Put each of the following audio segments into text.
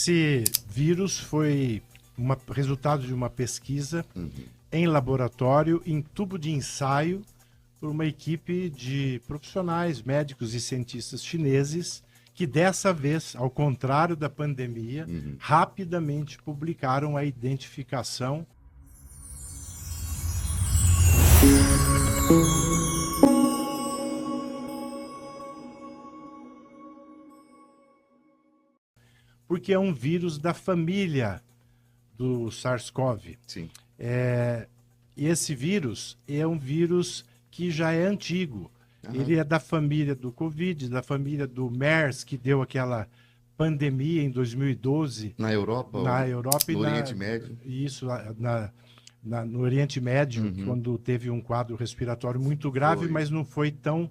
Esse vírus foi resultado de uma pesquisa em laboratório, em tubo de ensaio, por uma equipe de profissionais, médicos e cientistas chineses, que dessa vez, ao contrário da pandemia, rapidamente publicaram a identificação. Porque é um vírus da família do SARS-CoV. Sim. E esse vírus é um vírus que já é antigo. Ele é da família do Covid, da família do MERS, que deu aquela pandemia em 2012. Na Europa? E no Oriente Médio? Isso, no Oriente Médio, quando teve um quadro respiratório muito grave, mas não foi tão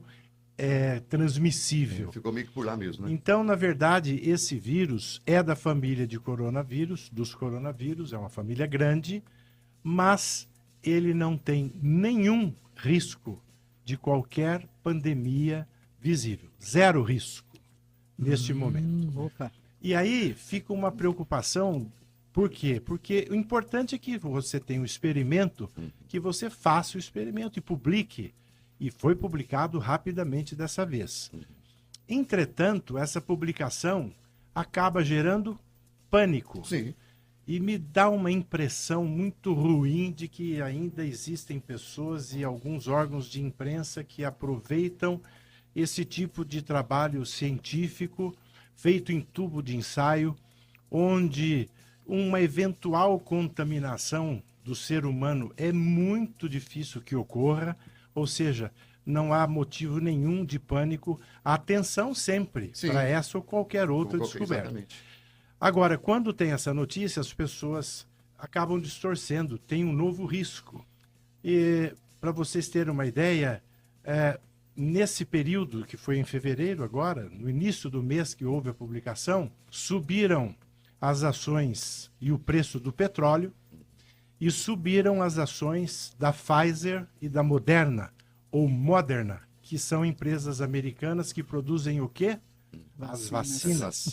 transmissível. Ficou meio que por lá mesmo, né? Então, na verdade, esse vírus é da família de coronavírus, dos coronavírus, é uma família grande, mas ele não tem nenhum risco de qualquer pandemia visível. Zero risco neste momento. Opa. E aí fica uma preocupação. Por quê? Porque o importante é que você tenha um experimento, que você faça o experimento e publique. E foi publicado rapidamente dessa vez. Entretanto, essa publicação acaba gerando pânico. Sim. E me dá uma impressão muito ruim de que ainda existem pessoas e alguns órgãos de imprensa que aproveitam esse tipo de trabalho científico feito em tubo de ensaio, onde uma eventual contaminação do ser humano é muito difícil que ocorra, ou seja, não há motivo nenhum de pânico. Atenção sempre para essa ou qualquer outra descoberta. Exatamente. Agora, quando tem essa notícia, as pessoas acabam distorcendo, tem um novo risco. E, para vocês terem uma ideia, nesse período, que foi em fevereiro agora, no início do mês que houve a publicação, subiram as ações e o preço do petróleo e subiram as ações da Pfizer e da Moderna, ou Moderna, que são empresas americanas que produzem o quê? As vacinas.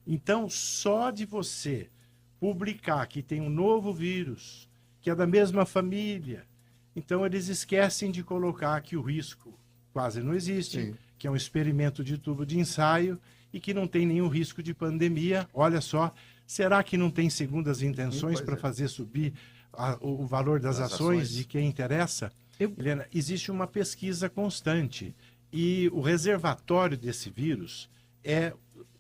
Então, só de você publicar que tem um novo vírus, que é da mesma família, então eles esquecem de colocar que o risco quase não existe, que é um experimento de tubo de ensaio e que não tem nenhum risco de pandemia. Olha só, será que não tem segundas intenções para fazer subir o valor das ações de quem interessa? Helena, existe uma pesquisa constante e o reservatório desse vírus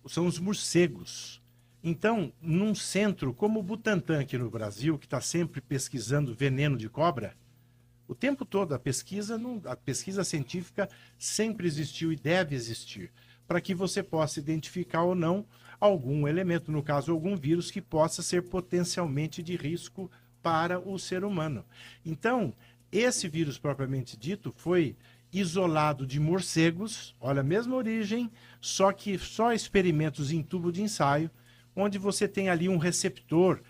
são os morcegos. Então, num centro como o Butantan aqui no Brasil, que está sempre pesquisando veneno de cobra, o tempo todo a pesquisa científica sempre existiu e deve existir, para que você possa identificar ou não algum elemento, no caso algum vírus, que possa ser potencialmente de risco para o ser humano. Então, esse vírus propriamente dito foi isolado de morcegos, olha a mesma origem, só que só experimentos em tubo de ensaio, onde você tem ali um receptor,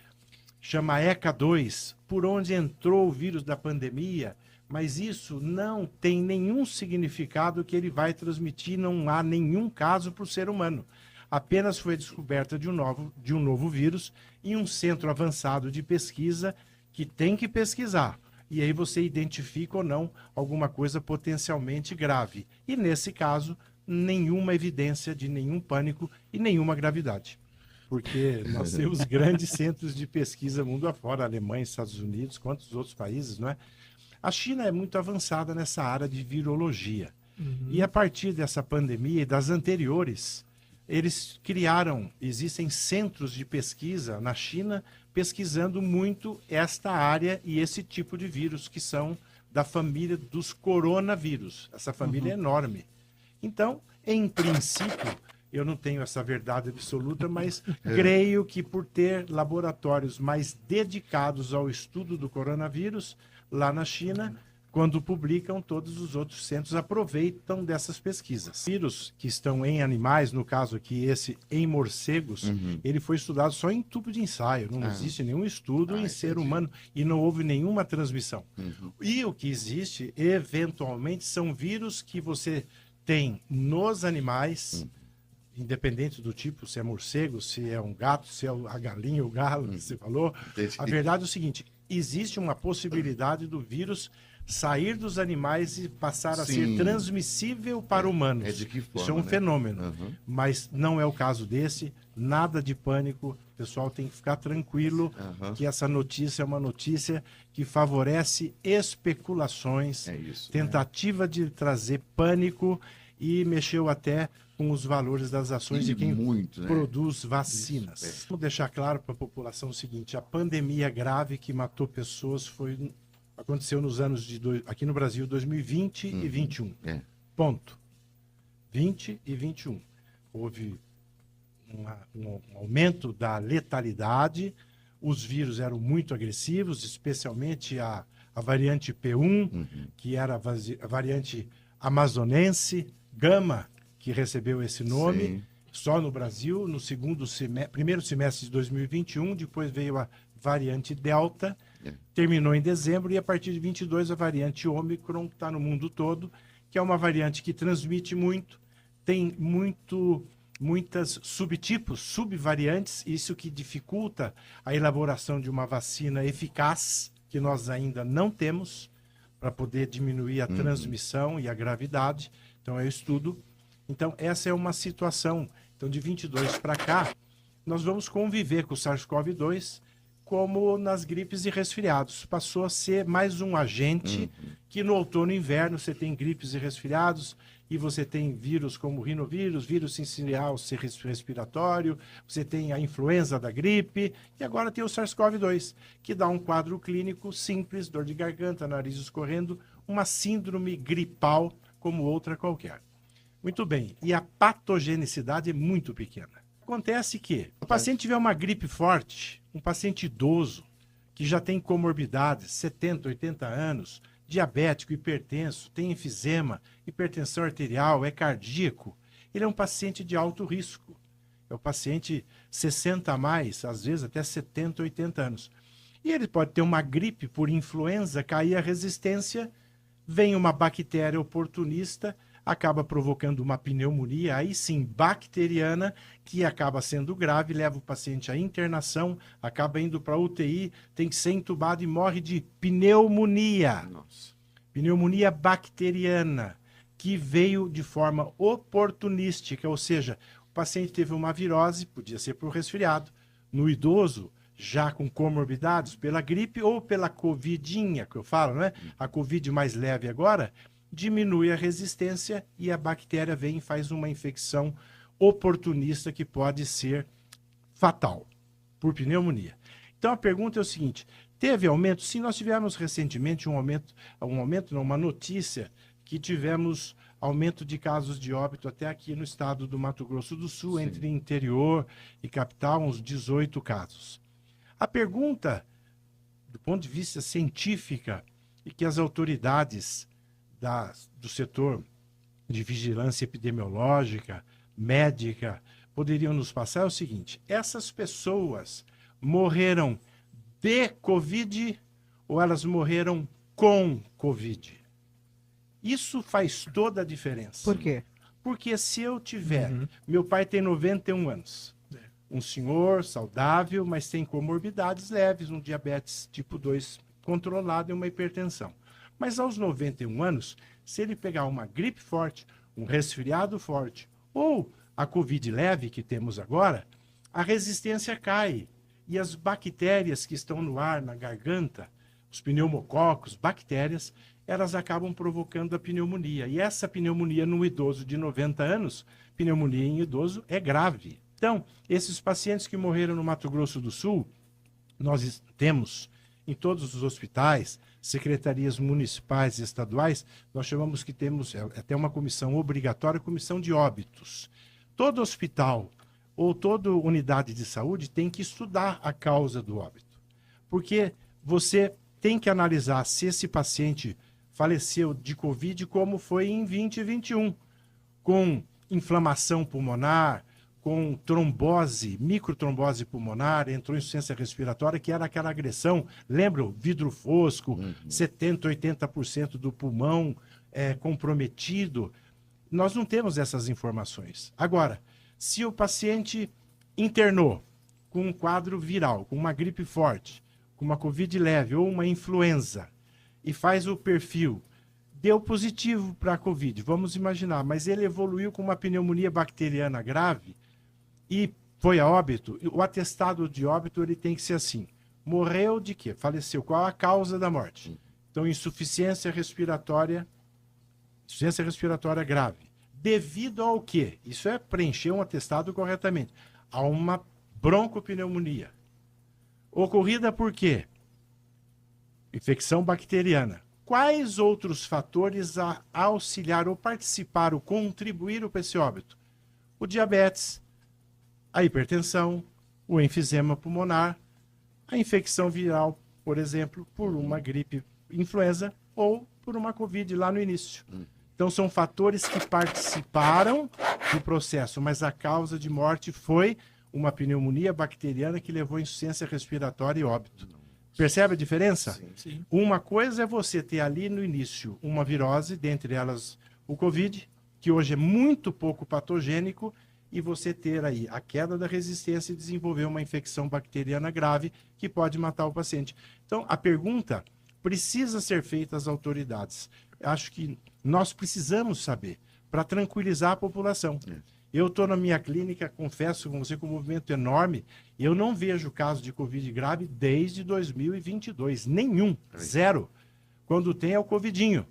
chama ECA2, por onde entrou o vírus da pandemia, mas isso não tem nenhum significado que ele vai transmitir, não há nenhum caso para o ser humano. Apenas foi a descoberta de um novo vírus em um centro avançado de pesquisa que tem que pesquisar. E aí você identifica ou não alguma coisa potencialmente grave. E nesse caso, nenhuma evidência de nenhum pânico e nenhuma gravidade. Porque nós temos grandes centros de pesquisa mundo afora, Alemanha, Estados Unidos, quantos outros países, não é? A China é muito avançada nessa área de virologia. E a partir dessa pandemia e das anteriores, eles existem centros de pesquisa na China pesquisando muito esta área e esse tipo de vírus que são da família dos coronavírus. Essa família é enorme. Então, em princípio, eu não tenho essa verdade absoluta, mas creio que por ter laboratórios mais dedicados ao estudo do coronavírus, lá na China, quando publicam, todos os outros centros aproveitam dessas pesquisas. Vírus que estão em animais, no caso aqui, esse em morcegos, ele foi estudado só em tubo de ensaio. Não existe nenhum estudo em ser humano e não houve nenhuma transmissão. E o que existe, eventualmente, são vírus que você tem nos animais, independente do tipo, se é morcego, se é um gato, se é a galinha ou o galo, que você falou. A verdade é o seguinte, existe uma possibilidade do vírus sair dos animais e passar a ser transmissível para humanos. De que forma, isso é um fenômeno, mas não é o caso desse, nada de pânico, o pessoal tem que ficar tranquilo que essa notícia é uma notícia que favorece especulações, tentativa de trazer pânico e mexeu até com os valores das ações de quem produz vacinas. Vamos deixar claro para a população o seguinte, a pandemia grave que matou pessoas aconteceu nos anos aqui no Brasil, 2020 e 21. Ponto. 20 e 21. Houve um aumento da letalidade, os vírus eram muito agressivos, especialmente a variante P1, que era a variante amazonense, Gama, que recebeu esse nome, só no Brasil, no primeiro semestre de 2021, depois veio a variante Delta, terminou em dezembro, e a partir de 22 a variante Ômicron, que está no mundo todo, que é uma variante que transmite muito, tem muitas subtipos, subvariantes, isso que dificulta a elaboração de uma vacina eficaz, que nós ainda não temos, para poder diminuir a transmissão e a gravidade. Então, é o estudo. Então, essa é uma situação. Então, de 22 para cá, nós vamos conviver com o SARS-CoV-2 como nas gripes e resfriados. Passou a ser mais um agente que no outono e inverno você tem gripes e resfriados e você tem vírus como o rinovírus, vírus sincicial respiratório, você tem a influenza da gripe e agora tem o SARS-CoV-2, que dá um quadro clínico simples, dor de garganta, nariz escorrendo, uma síndrome gripal como outra qualquer. Muito bem, e a patogenicidade é muito pequena. Acontece que o paciente tiver uma gripe forte, um paciente idoso, que já tem comorbidades, 70, 80 anos, diabético, hipertenso, tem enfisema, hipertensão arterial, é cardíaco, ele é um paciente de alto risco. É o paciente 60 a mais, às vezes até 70, 80 anos. E ele pode ter uma gripe por influenza, cair a resistência, vem uma bactéria oportunista, acaba provocando uma pneumonia, aí sim, bacteriana, que acaba sendo grave, leva o paciente à internação, acaba indo para a UTI, tem que ser entubado e morre de pneumonia. Pneumonia bacteriana, que veio de forma oportunística, ou seja, o paciente teve uma virose, podia ser por resfriado, no idoso, já com comorbidades, pela gripe ou pela covidinha, que eu falo, né? A covid mais leve agora, diminui a resistência e a bactéria vem e faz uma infecção oportunista que pode ser fatal por pneumonia. Então a pergunta é o seguinte, teve aumento? Sim, nós tivemos recentemente uma notícia que tivemos aumento de casos de óbito até aqui no estado do Mato Grosso do Sul, entre interior e capital, uns 18 casos. A pergunta, do ponto de vista científico, e que as autoridades do setor de vigilância epidemiológica, médica, poderiam nos passar é o seguinte, essas pessoas morreram de Covid ou elas morreram com Covid? Isso faz toda a diferença. Por quê? Porque se eu tiver, meu pai tem 91 anos, um senhor saudável, mas tem comorbidades leves, um diabetes tipo 2 controlado e uma hipertensão. Mas aos 91 anos, se ele pegar uma gripe forte, um resfriado forte ou a Covid leve que temos agora, a resistência cai. E as bactérias que estão no ar, na garganta, os pneumococos, bactérias, elas acabam provocando a pneumonia. E essa pneumonia no idoso de 90 anos, pneumonia em idoso, é grave. Então, esses pacientes que morreram no Mato Grosso do Sul, nós temos em todos os hospitais, secretarias municipais e estaduais, nós chamamos que temos até uma comissão obrigatória, comissão de óbitos. Todo hospital ou toda unidade de saúde tem que estudar a causa do óbito. Porque você tem que analisar se esse paciente faleceu de Covid como foi em 2021, com inflamação pulmonar, com trombose, microtrombose pulmonar, entrou em insuficiência respiratória, que era aquela agressão, lembra? Vidro fosco, 70%, 80% do pulmão comprometido. Nós não temos essas informações. Agora, Se o paciente internou com um quadro viral, com uma gripe forte, com uma Covid leve ou uma influenza, e faz o perfil, deu positivo para a Covid, vamos imaginar, mas ele evoluiu com uma pneumonia bacteriana grave e foi a óbito, o atestado de óbito ele tem que ser assim, morreu de quê? Faleceu. Qual a causa da morte? Então, insuficiência respiratória grave. Devido ao quê? Isso é preencher um atestado corretamente. A uma broncopneumonia. Ocorrida por quê? Infecção bacteriana. Quais outros fatores auxiliaram ou participaram, contribuíram para esse óbito? O diabetes, a hipertensão, o enfisema pulmonar, a infecção viral, por exemplo, por uma gripe influenza ou por uma Covid lá no início. Então, são fatores que participaram do processo, mas a causa de morte foi uma pneumonia bacteriana que levou a insuficiência respiratória e óbito. Percebe a diferença? Sim, sim. Uma coisa é você ter ali no início uma virose, dentre elas o Covid, que hoje é muito pouco patogênico, e você ter aí a queda da resistência e desenvolver uma infecção bacteriana grave que pode matar o paciente. Então, a pergunta precisa ser feita às autoridades. Acho que nós precisamos saber, para tranquilizar a população. Eu estou na minha clínica, confesso com você, com um movimento enorme, e eu não vejo caso de Covid grave desde 2022. Nenhum. Zero. Quando tem é o covidinho.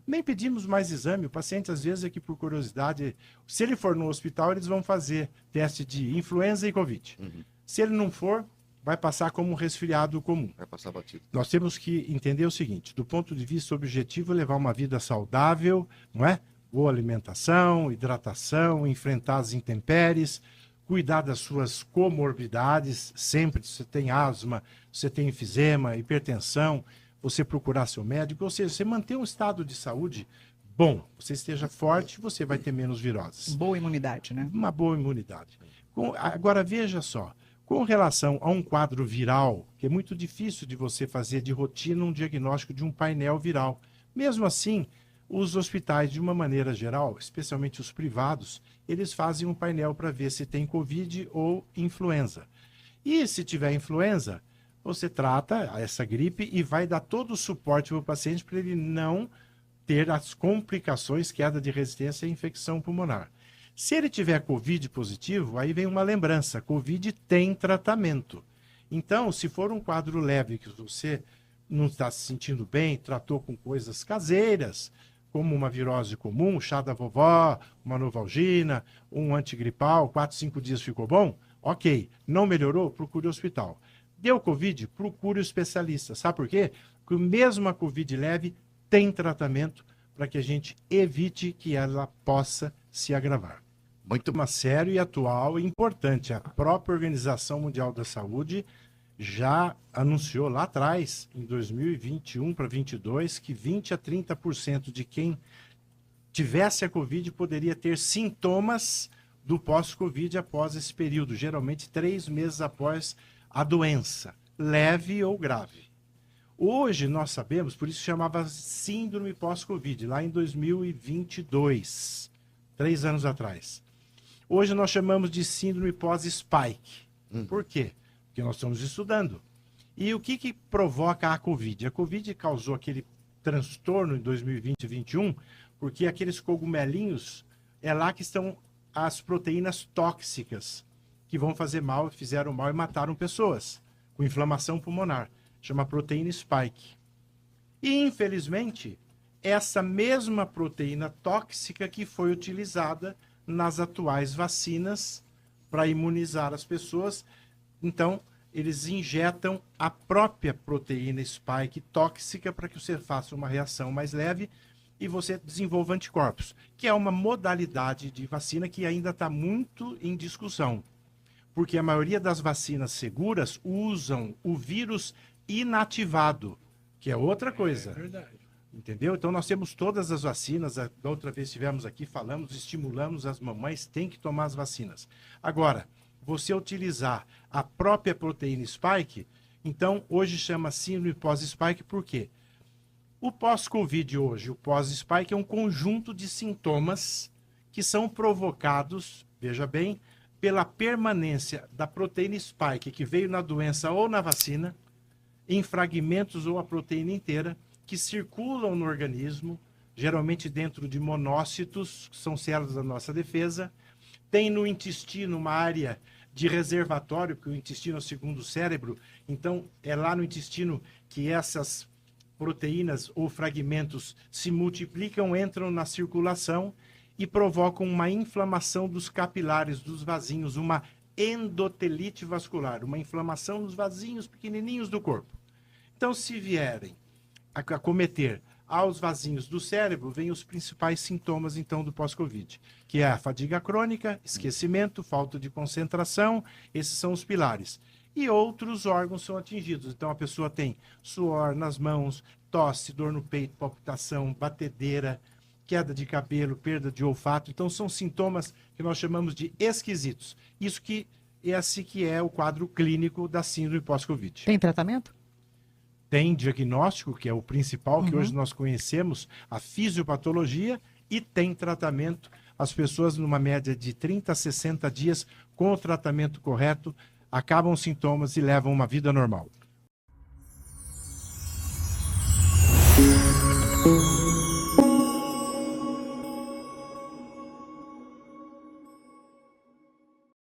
Nem pedimos mais exame. O paciente, às vezes, aqui por curiosidade, se ele for no hospital, eles vão fazer teste de influenza e Covid. Se ele não for, vai passar como um resfriado comum. Vai passar batido. Nós temos que entender o seguinte, do ponto de vista objetivo, levar uma vida saudável, não é? Boa alimentação, hidratação, enfrentar as intempéries, cuidar das suas comorbidades, sempre, se você tem asma, se você tem enfisema, hipertensão, você procurar seu médico, ou seja, você manter um estado de saúde bom, você esteja forte, você vai ter menos viroses. Boa imunidade, né? Uma boa imunidade. Agora, veja só, com relação a um quadro viral, que é muito difícil de você fazer de rotina um diagnóstico de um painel viral. Mesmo assim, os hospitais, de uma maneira geral, especialmente os privados, eles fazem um painel para ver se tem Covid ou influenza. E se tiver influenza, você trata essa gripe e vai dar todo o suporte para o paciente para ele não ter as complicações, queda de resistência e infecção pulmonar. Se ele tiver Covid positivo, aí vem uma lembrança, Covid tem tratamento. Então, se for um quadro leve que você não está se sentindo bem, tratou com coisas caseiras, como uma virose comum, chá da vovó, uma novalgina, um antigripal, 4, 5 dias ficou bom? Ok. Não melhorou? Procure o hospital. Deu Covid? Procure o especialista. Sabe por quê? Porque mesmo a Covid leve tem tratamento para que a gente evite que ela possa se agravar. Muito Uma sério e atual e importante. A própria Organização Mundial da Saúde já anunciou lá atrás, em 2021 para 2022, que 20 a 30% de quem tivesse a Covid poderia ter sintomas do pós-Covid após esse período, geralmente 3 meses após a doença, leve ou grave. Hoje nós sabemos, por isso chamava síndrome pós-Covid, lá em 2022, 3 anos atrás. Hoje nós chamamos de síndrome pós-spike. Por quê? Porque nós estamos estudando. E o que provoca a Covid? A Covid causou aquele transtorno em 2020 e 2021, porque aqueles cogumelinhos, é lá que estão as proteínas tóxicas, que vão fazer mal, fizeram mal e mataram pessoas, com inflamação pulmonar. Chama proteína spike. E, infelizmente, essa mesma proteína tóxica que foi utilizada nas atuais vacinas para imunizar as pessoas. Então, eles injetam a própria proteína spike tóxica para que você faça uma reação mais leve e você desenvolva anticorpos, que é uma modalidade de vacina que ainda está muito em discussão, porque a maioria das vacinas seguras usam o vírus inativado, que é outra coisa. É verdade. Entendeu? Então nós temos todas as vacinas, da outra vez estivemos aqui, falamos, estimulamos as mamães, têm que tomar as vacinas. Agora, você utilizar a própria proteína spike, então hoje chama síndrome pós-spike, por quê? O pós-Covid hoje, o pós-spike é um conjunto de sintomas que são provocados, veja bem, pela permanência da proteína spike que veio na doença ou na vacina, em fragmentos ou a proteína inteira, que circulam no organismo, geralmente dentro de monócitos, que são células da nossa defesa. Tem no intestino uma área de reservatório, porque o intestino é o segundo cérebro, então é lá no intestino que essas proteínas ou fragmentos se multiplicam, entram na circulação e provocam uma inflamação dos capilares, dos vasinhos, uma endotelite vascular, uma inflamação nos vasinhos pequenininhos do corpo. Então, se vierem a acometer aos vasinhos do cérebro, vêm os principais sintomas, então, do pós-Covid, que é a fadiga crônica, esquecimento, falta de concentração, esses são os pilares. E outros órgãos são atingidos. Então, a pessoa tem suor nas mãos, tosse, dor no peito, palpitação, batedeira, queda de cabelo, perda de olfato. Então, são sintomas que nós chamamos de esquisitos. Isso que esse que é o quadro clínico da síndrome pós-Covid. Tem tratamento? Tem diagnóstico, que é o principal, que hoje nós conhecemos, a fisiopatologia, e tem tratamento. As pessoas, numa média de 30 a 60 dias, com o tratamento correto, acabam os sintomas e levam uma vida normal.